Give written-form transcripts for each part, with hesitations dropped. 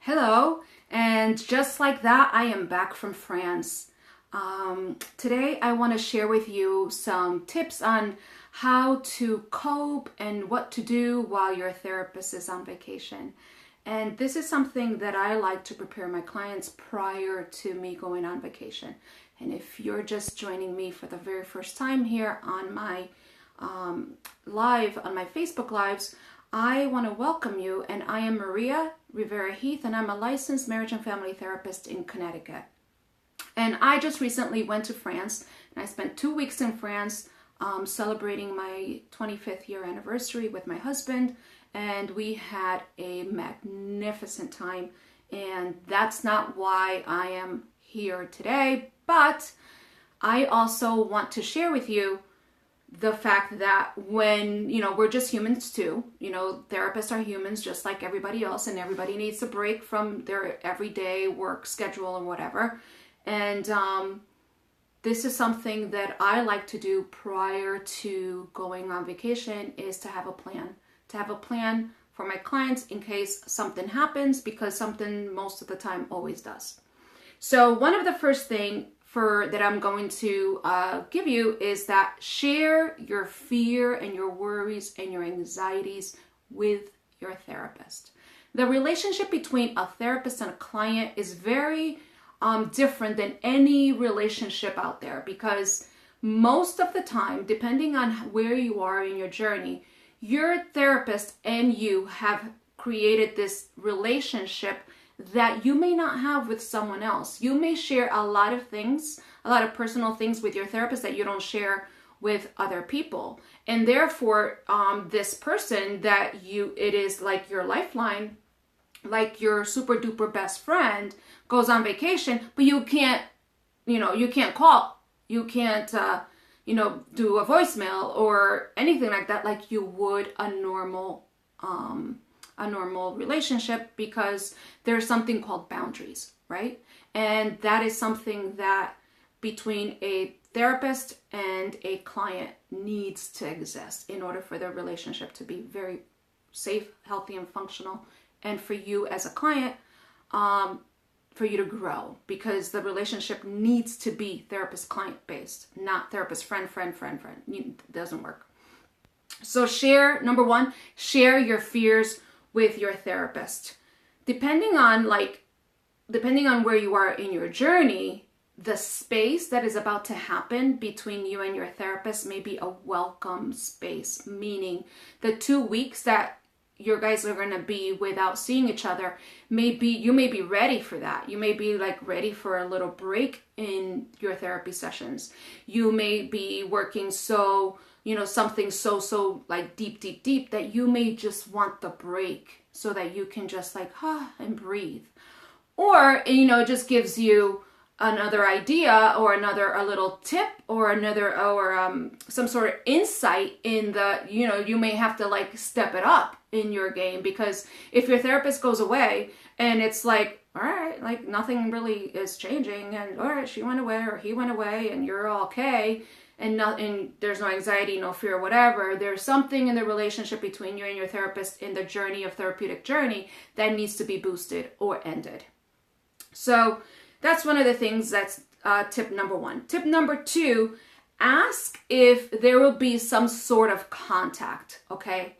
Hello, and just like that, I am back from France. Today, I want to share with you some tips on how to cope and what to do while your therapist is on vacation. And this is something that I like to prepare my clients prior to me going on vacation. And if you're just joining me for the very first time here on my live, on my Facebook Lives, I want to welcome you, and I am Maria Rivera Heath, and I'm a licensed marriage and family therapist in Connecticut. And I just recently went to France, and I spent 2 weeks in France celebrating my 25th year anniversary with my husband, and we had a magnificent time. And that's not why I am here today, but I also want to share with you the fact that when, we're just humans too, therapists are humans just like everybody else, and everybody needs a break from their everyday work schedule or whatever. And this is something that I like to do prior to going on vacation, is to have a plan for my clients in case something happens, because something most of the time always does. So one of the first thing that I'm going to give you is that share your fear and your worries and your anxieties with your therapist. The relationship between a therapist and a client is very different than any relationship out there, because most of the time, depending on where you are in your journey, your therapist and you have created this relationship that you may not have with someone else. You may share a lot of things, a lot of personal things with your therapist that you don't share with other people. And therefore, this person that it is like your lifeline, like your super duper best friend, goes on vacation, but you can't call, you can't, do a voicemail or anything like that, like you would a normal relationship, because there's something called boundaries, right? And that is something that between a therapist and a client needs to exist in order for their relationship to be very safe, healthy, and functional, and for you as a client, for you to grow, because the relationship needs to be therapist-client based, not therapist-friend. It doesn't work. So number one, share your fears with your therapist. Depending on where you are in your journey, the space that is about to happen between you and your therapist may be a welcome space, meaning the 2 weeks that you guys are going to be without seeing each other, you may be ready for that. You may be ready for a little break in your therapy sessions. You may be working something so deep that you may just want the break so that you can just and breathe. Or, it just gives you another idea or a little tip or some sort of insight in you may have to step it up in your game, because if your therapist goes away and it's all right, nothing really is changing, and all right, she went away or he went away and you're okay, and there's no anxiety, no fear, whatever, there's something in the relationship between you and your therapist in the therapeutic journey that needs to be boosted or ended. So that's one of the things. That's tip number one. Tip number two, ask if there will be some sort of contact, okay?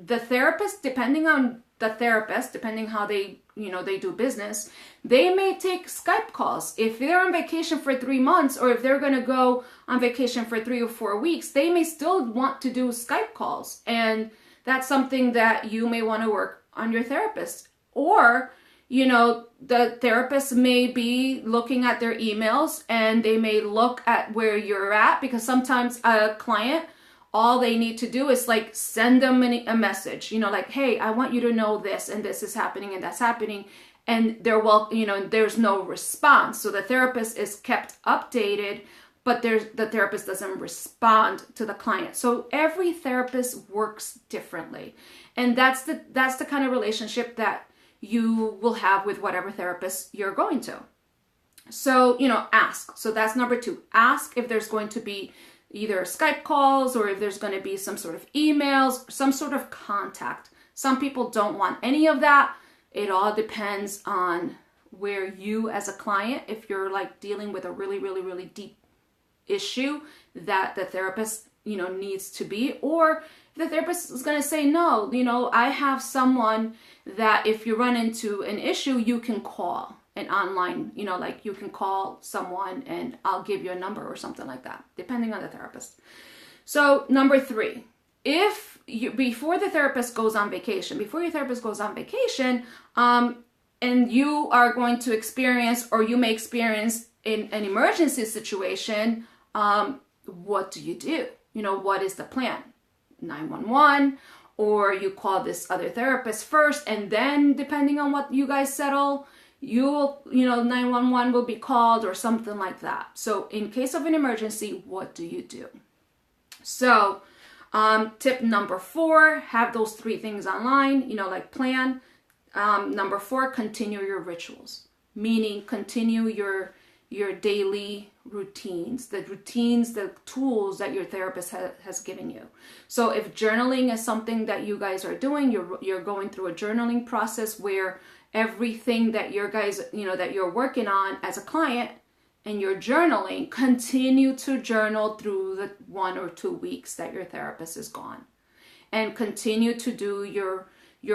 The therapist, depending how they do business, they may take Skype calls. If they're on vacation for 3 months, or if they're going to go on vacation for 3 or 4 weeks, they may still want to do Skype calls. And that's something that you may want to work on your therapist. Or, the therapist may be looking at their emails, and they may look at where you're at, because sometimes a client, all they need to do is send them a message, hey, I want you to know this, and this is happening, and that's happening. And there's no response. So the therapist is kept updated, but the therapist doesn't respond to the client. So every therapist works differently. And that's the kind of relationship that you will have with whatever therapist you're going to. So, ask. So that's number two. Ask if there's going to be either Skype calls, or if there's going to be some sort of emails, some sort of contact. Some people don't want any of that. It all depends on where you as a client, if you're like dealing with a really, really, really deep issue that the therapist, needs to be, or the therapist is going to say, no, I have someone that if you run into an issue, you can call an online, like you can call someone and I'll give you a number or something like that, depending on the therapist. So number 3, before your therapist goes on vacation, and you are going to experience, or you may experience in an emergency situation, what do you do? What is the plan? 911, or you call this other therapist first, and then depending on what you guys settle, 911 will be called or something like that. So in case of an emergency, what do you do? So tip number 4, have those 3 things online, like plan. Number 4, continue your rituals, meaning continue your daily routines, the tools that your therapist has given you. So if journaling is something that you guys are doing, you're going through a journaling process where everything that that you're working on as a client and you're journaling, continue to journal through the 1 or 2 weeks that your therapist is gone, and continue to do your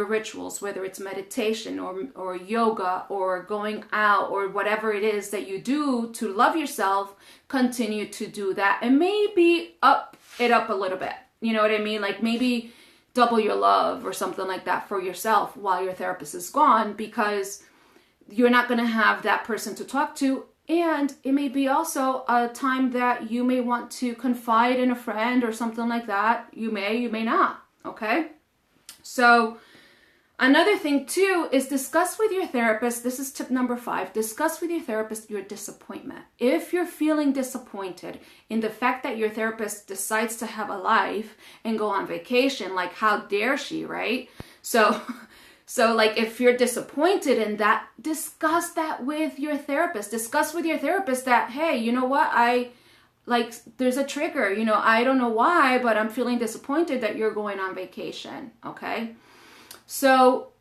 rituals, whether it's meditation or yoga or going out or whatever it is that you do to love yourself. Continue to do that, and maybe up it up a little bit. You know what I mean? Like maybe double your love or something like that for yourself while your therapist is gone, because you're not going to have that person to talk to. And it may be also a time that you may want to confide in a friend or something like that. You may not. Okay. So another thing too is discuss with your therapist. This is tip number 5. Discuss with your therapist your disappointment. If you're feeling disappointed in the fact that your therapist decides to have a life and go on vacation, like how dare she, right? So like if you're disappointed in that, discuss that with your therapist. Discuss with your therapist that, hey, you know what? There's a trigger, I don't know why, but I'm feeling disappointed that you're going on vacation. Okay. So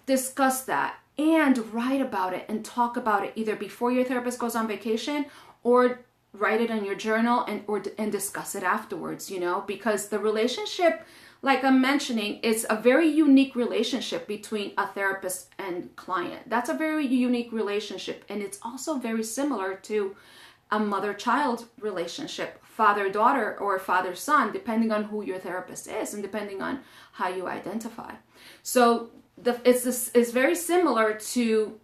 discuss that and write about it and talk about it either before your therapist goes on vacation, or write it in your journal and discuss it afterwards, because the relationship, like I'm mentioning, is a very unique relationship between a therapist and client. That's a very unique relationship. And it's also very similar to a mother-child relationship, father-daughter or father-son, depending on who your therapist is and depending on how you identify. So it's very similar to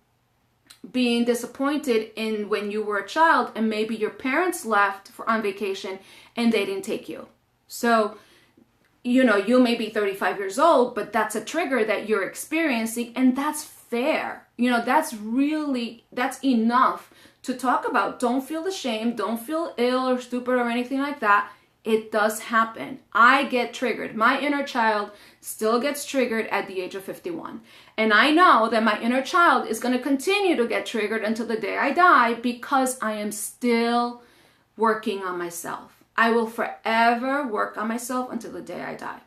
being disappointed in when you were a child and maybe your parents left on vacation and they didn't take you. So, you may be 35 years old, but that's a trigger that you're experiencing, and that's fair. That's enough to talk about. Don't feel ashamed. Don't feel ill or stupid or anything like that. It does happen. I get triggered. My inner child still gets triggered at the age of 51. And I know that my inner child is going to continue to get triggered until the day I die, because I am still working on myself. I will forever work on myself until the day I die.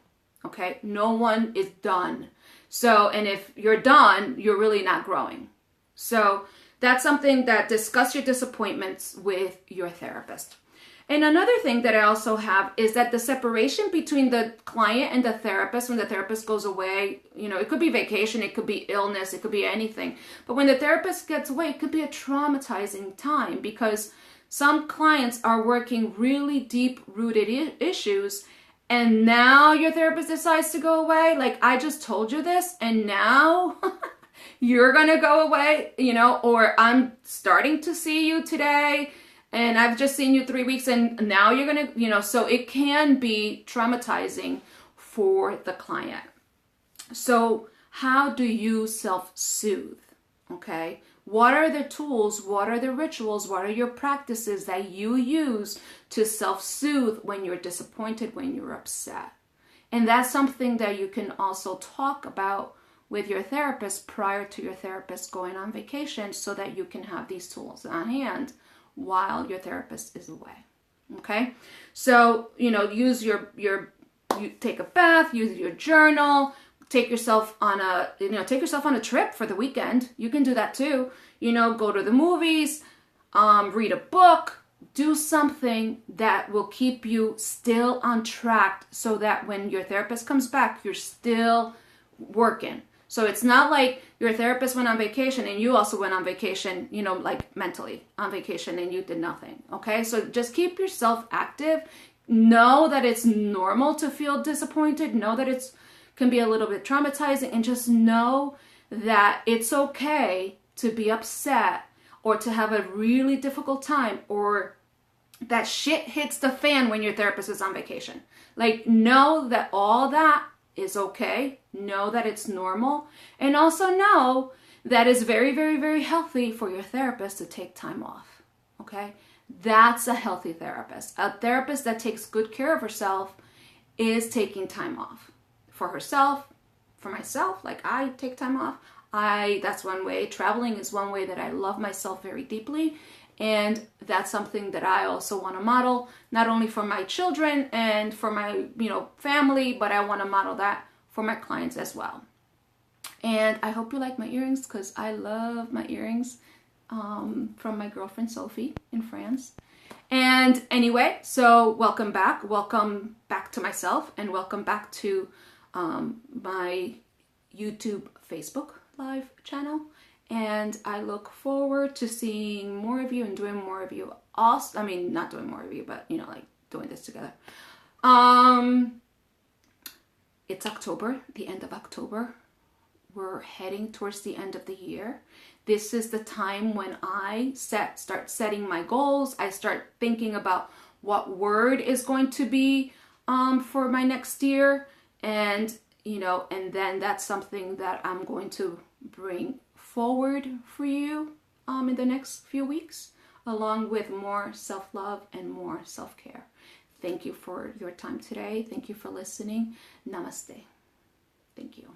Okay? No one is done. So, and if you're done, you're really not growing. So that's something that discuss your disappointments with your therapist. And another thing that I also have is that the separation between the client and the therapist, when the therapist goes away, it could be vacation, it could be illness, it could be anything. But when the therapist gets away, it could be a traumatizing time, because some clients are working really deep-rooted issues, and now your therapist decides to go away. Like, I just told you this, and now you're going to go away, or I'm starting to see you today, and I've just seen you 3 weeks, and now you're going to, so it can be traumatizing for the client. So how do you self-soothe? Okay. What are the tools? What are the rituals? What are your practices that you use to self-soothe when you're disappointed, when you're upset? And that's something that you can also talk about with your therapist prior to your therapist going on vacation, so that you can have these tools on hand while your therapist is away. Okay? So, use you take a bath, use your journal, take yourself on a trip for the weekend. You can do that too. Go to the movies, read a book, do something that will keep you still on track so that when your therapist comes back, you're still working. So it's not like your therapist went on vacation and you also went on vacation, like mentally on vacation and you did nothing. Okay. So just keep yourself active. Know that it's normal to feel disappointed. Know that it can be a little bit traumatizing, and just know that it's okay to be upset or to have a really difficult time, or that shit hits the fan when your therapist is on vacation. Like, know that all that is okay. Know that it's normal. And also know that it's very, very, very healthy for your therapist to take time off. Okay? That's a healthy therapist. A therapist that takes good care of herself is taking time off for herself, for myself. Like, I take time off. That's one way. Traveling is one way that I love myself very deeply. And that's something that I also want to model, not only for my children and for my, family, but I want to model that for my clients as well. And I hope you like my earrings, because I love my earrings from my girlfriend Sophie in France. And anyway, so welcome back to myself, and welcome back to my YouTube, Facebook live channel. And I look forward to seeing more of you and doing more of you. Also, not doing more of you, but like doing this together. It's October, the end of October. We're heading towards the end of the year. This is the time when I start setting my goals. I start thinking about what word is going to be for my next year, and and then that's something that I'm going to bring forward for you in the next few weeks, along with more self-love and more self-care. Thank you for your time today. Thank you for listening. Namaste. Thank you.